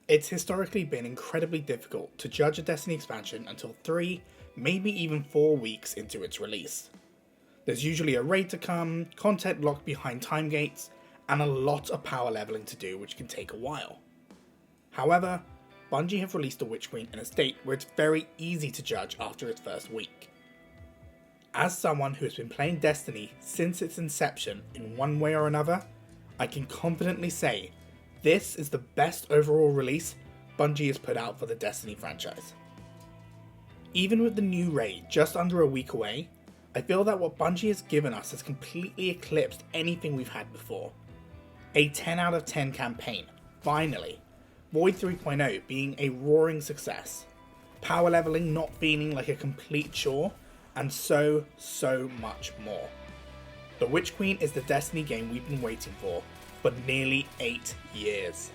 It's historically been incredibly difficult to judge a Destiny expansion until 3, maybe even 4 weeks into its release. There's usually a raid to come, content locked behind time gates, and a lot of power leveling to do, which can take a while. However, Bungie have released the Witch Queen in a state where it's very easy to judge after its first week. As someone who has been playing Destiny since its inception in one way or another, I can confidently say this is the best overall release Bungie has put out for the Destiny franchise. Even with the new raid just under a week away, I feel that what Bungie has given us has completely eclipsed anything we've had before. A 10 out of 10 campaign, finally. Void 3.0 being a roaring success. Power leveling not feeling like a complete chore, and so much more. The Witch Queen is the Destiny game we've been waiting for nearly 8 years.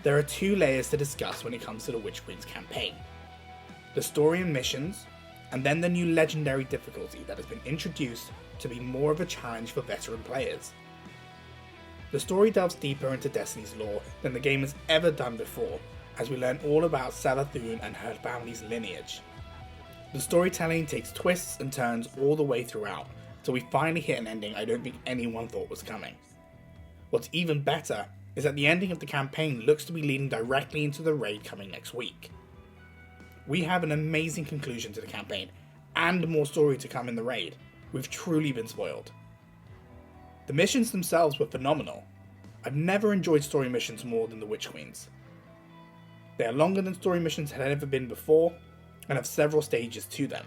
There are 2 layers to discuss when it comes to the Witch Queen's campaign. The story and missions, and then the new legendary difficulty that has been introduced to be more of a challenge for veteran players. The story delves deeper into Destiny's lore than the game has ever done before, as we learn all about Savathûn and her family's lineage. The storytelling takes twists and turns all the way throughout, so we finally hit an ending I don't think anyone thought was coming. What's even better is that the ending of the campaign looks to be leading directly into the raid coming next week. We have an amazing conclusion to the campaign, and more story to come in the raid. We've truly been spoiled. The missions themselves were phenomenal. I've never enjoyed story missions more than the Witch Queen's. They are longer than story missions had ever been before, and have several stages to them.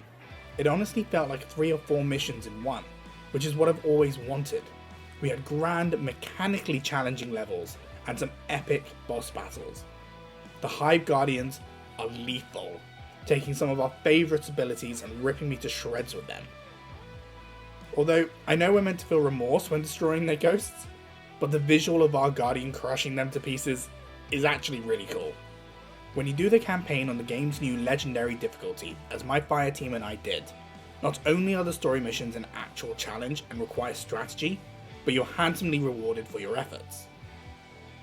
It honestly felt like 3 or 4 missions in one, which is what I've always wanted. We had grand, mechanically challenging levels, and some epic boss battles. The Hive Guardians are lethal, taking some of our favourite abilities and ripping me to shreds with them. Although, I know we're meant to feel remorse when destroying their ghosts, but the visual of our Guardian crushing them to pieces is actually really cool. When you do the campaign on the game's new legendary difficulty, as my fire team and I did, not only are the story missions an actual challenge and require strategy, but you're handsomely rewarded for your efforts.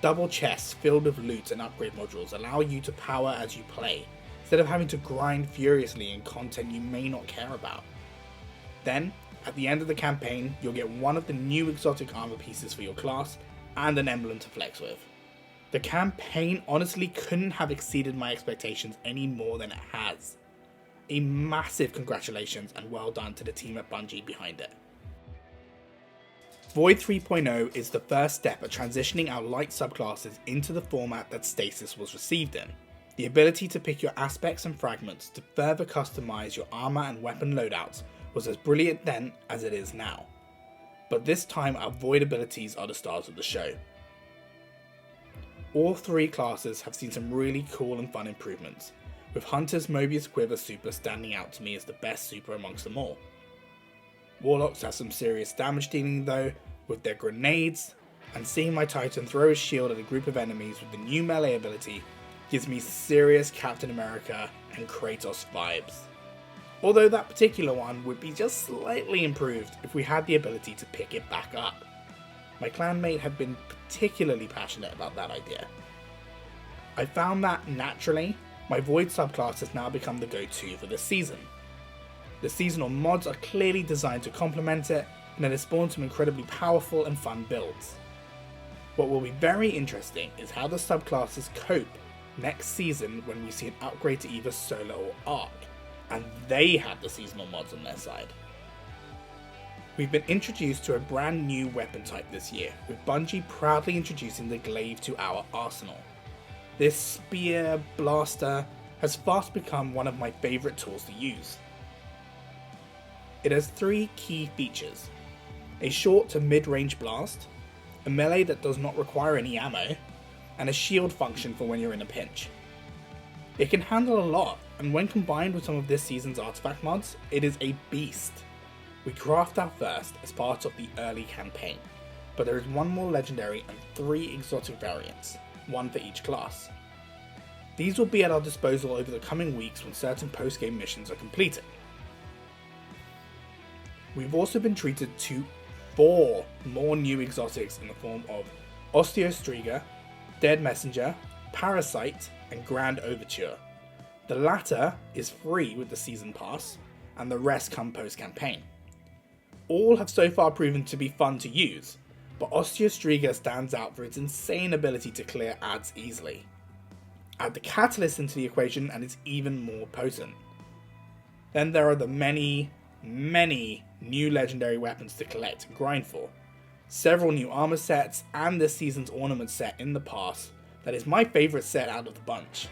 Double chests filled with loot and upgrade modules allow you to power as you play, instead of having to grind furiously in content you may not care about. Then, at the end of the campaign, you'll get one of the new exotic armor pieces for your class and an emblem to flex with. The campaign honestly couldn't have exceeded my expectations any more than it has. A massive congratulations and well done to the team at Bungie behind it. Void 3.0 is the first step at transitioning our light subclasses into the format that Stasis was received in. The ability to pick your aspects and fragments to further customize your armor and weapon loadouts was as brilliant then as it is now. But this time our Void abilities are the stars of the show. All 3 classes have seen some really cool and fun improvements, with Hunter's Mobius Quiver super standing out to me as the best super amongst them all. Warlocks have some serious damage dealing though, with their grenades, and seeing my Titan throw his shield at a group of enemies with the new melee ability gives me serious Captain America and Kratos vibes. Although that particular one would be just slightly improved if we had the ability to pick it back up. My clanmate had been particularly passionate about that idea. I found that naturally, my Void subclass has now become the go-to for this season. The seasonal mods are clearly designed to complement it, and it has spawned some incredibly powerful and fun builds. What will be very interesting is how the subclasses cope next season when we see an upgrade to either Solo or Arc, and they have the seasonal mods on their side. We've been introduced to a brand new weapon type this year, with Bungie proudly introducing the GLAVE to our arsenal. This spear blaster has fast become one of my favourite tools to use. It has 3 key features: a short to mid-range blast, a melee that does not require any ammo, and a shield function for when you're in a pinch. It can handle a lot, and when combined with some of this season's artifact mods, it is a beast. We craft our first as part of the early campaign, but there is 1 more legendary and 3 exotic variants, 1 for each class. These will be at our disposal over the coming weeks when certain post-game missions are completed. We've also been treated to 4 more new exotics in the form of OSTEO STRIGA, Dead Messenger, Parasite, and Grand Overture. The latter is free with the Season Pass, and the rest come post-campaign. All have so far proven to be fun to use, but OSTEO STRIGA stands out for its insane ability to clear ads easily. Add the Catalyst into the equation and it's even more potent. Then there are the many new legendary weapons to collect and grind for. Several new armor sets and this season's ornament set in the pass that is my favourite set out of the bunch.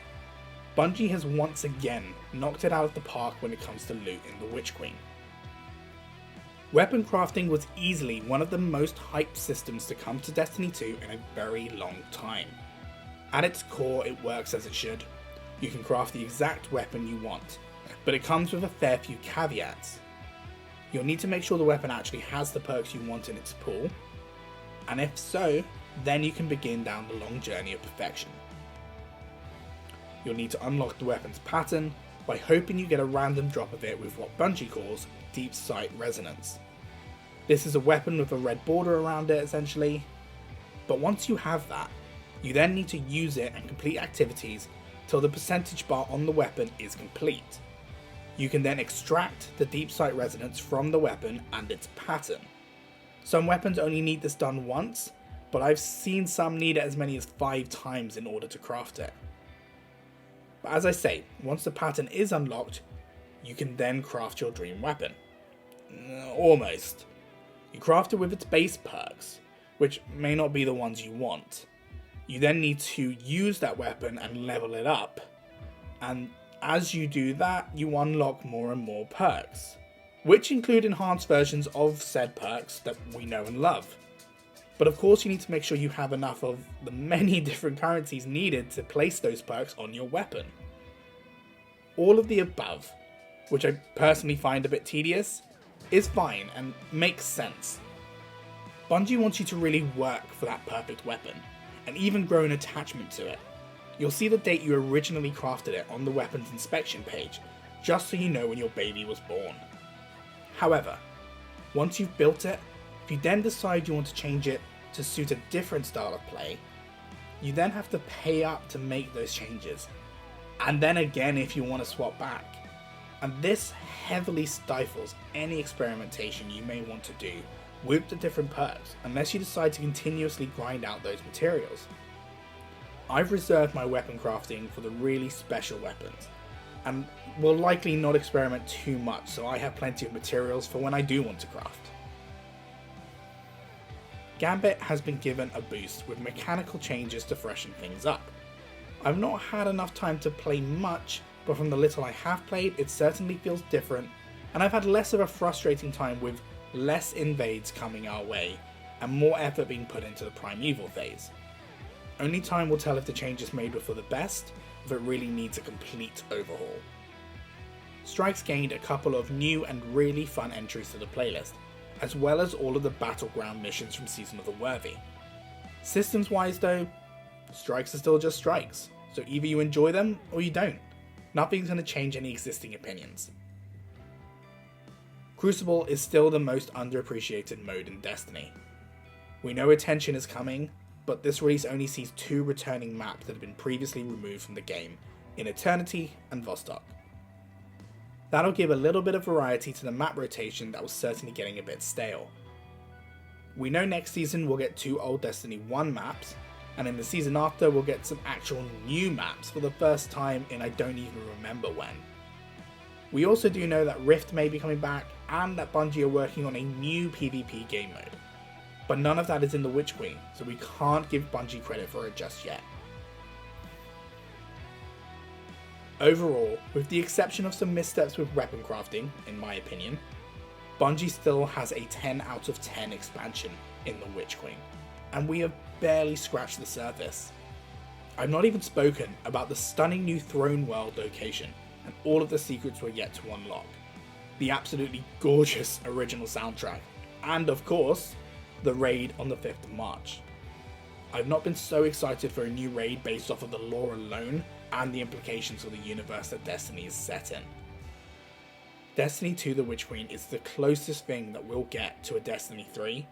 Bungie has once again knocked it out of the park when it comes to loot in the Witch Queen. Weapon crafting was easily one of the most hyped systems to come to Destiny 2 in a very long time. At its core, it works as it should. You can craft the exact weapon you want, but it comes with a fair few caveats. You'll need to make sure the weapon actually has the perks you want in its pool, and if so, then you can begin down the long journey of perfection. You'll need to unlock the weapon's pattern by hoping you get a random drop of it with what Bungie calls Deep Sight Resonance. This is a weapon with a red border around it essentially, but once you have that, you then need to use it and complete activities till the percentage bar on the weapon is complete. You can then extract the Deep Sight Resonance from the weapon and its pattern. Some weapons only need this done once, but I've seen some need it as many as 5 times in order to craft it. But as I say, once the pattern is unlocked, you can then craft your dream weapon. Almost. You craft it with its base perks, which may not be the ones you want. You then need to use that weapon and level it up, and as you do that, you unlock more and more perks, which include enhanced versions of said perks that we know and love. But of course you need to make sure you have enough of the many different currencies needed to place those perks on your weapon. All of the above, which I personally find a bit tedious, is fine and makes sense. Bungie wants you to really work for that perfect weapon, and even grow an attachment to it. You'll see the date you originally crafted it on the weapons inspection page, just so you know when your baby was born. However, once you've built it, if you then decide you want to change it to suit a different style of play, you then have to pay up to make those changes, and then again if you want to swap back. And this heavily stifles any experimentation you may want to do with the different perks, unless you decide to continuously grind out those materials. I've reserved my weapon crafting for the really special weapons, and will likely not experiment too much, so I have plenty of materials for when I do want to craft. Gambit has been given a boost with mechanical changes to freshen things up. I've not had enough time to play much, but from the little I have played, it certainly feels different, and I've had less of a frustrating time with less invades coming our way, and more effort being put into the primeval phase. Only time will tell if the changes made were for the best, if it really needs a complete overhaul. Strikes gained a couple of new and really fun entries to the playlist, as well as all of the battleground missions from Season of the Worthy. Systems wise though, strikes are still just strikes, so either you enjoy them or you don't. Nothing's going to change any existing opinions. Crucible is still the most underappreciated mode in Destiny. We know Attention is coming, but this release only sees 2 returning maps that have been previously removed from the game, in Eternity and Vostok. That'll give a little bit of variety to the map rotation that was certainly getting a bit stale. We know next season we'll get 2 old Destiny 1 maps, and in the season after we'll get some actual new maps for the first time in I don't even remember when. We also do know that Rift may be coming back, and that Bungie are working on a new PvP game mode. But none of that is in the Witch Queen, so we can't give Bungie credit for it just yet. Overall, with the exception of some missteps with weapon crafting, in my opinion, Bungie still has a 10 out of 10 expansion in the Witch Queen, and we have barely scratched the surface. I've not even spoken about the stunning new Throne World location, and all of the secrets we're yet to unlock, the absolutely gorgeous original soundtrack, and of course, the raid on the 5th of March. I've not been so excited for a new raid based off of the lore alone and the implications of the universe that Destiny is set in. Destiny 2 The Witch Queen is the closest thing that we'll get to a Destiny 3,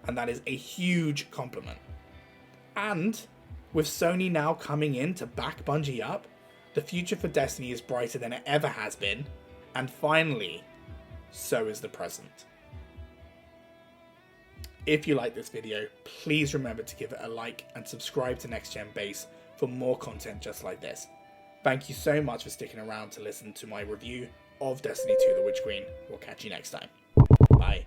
and that is a huge compliment. And With Sony now coming in to back Bungie up, the future for Destiny is brighter than it ever has been, and finally, so is the present. If you like this video, please remember to give it a like and subscribe to Next Gen Base for more content just like this. Thank you so much for sticking around to listen to my review of Destiny 2 The Witch Queen. We'll catch you next time. Bye.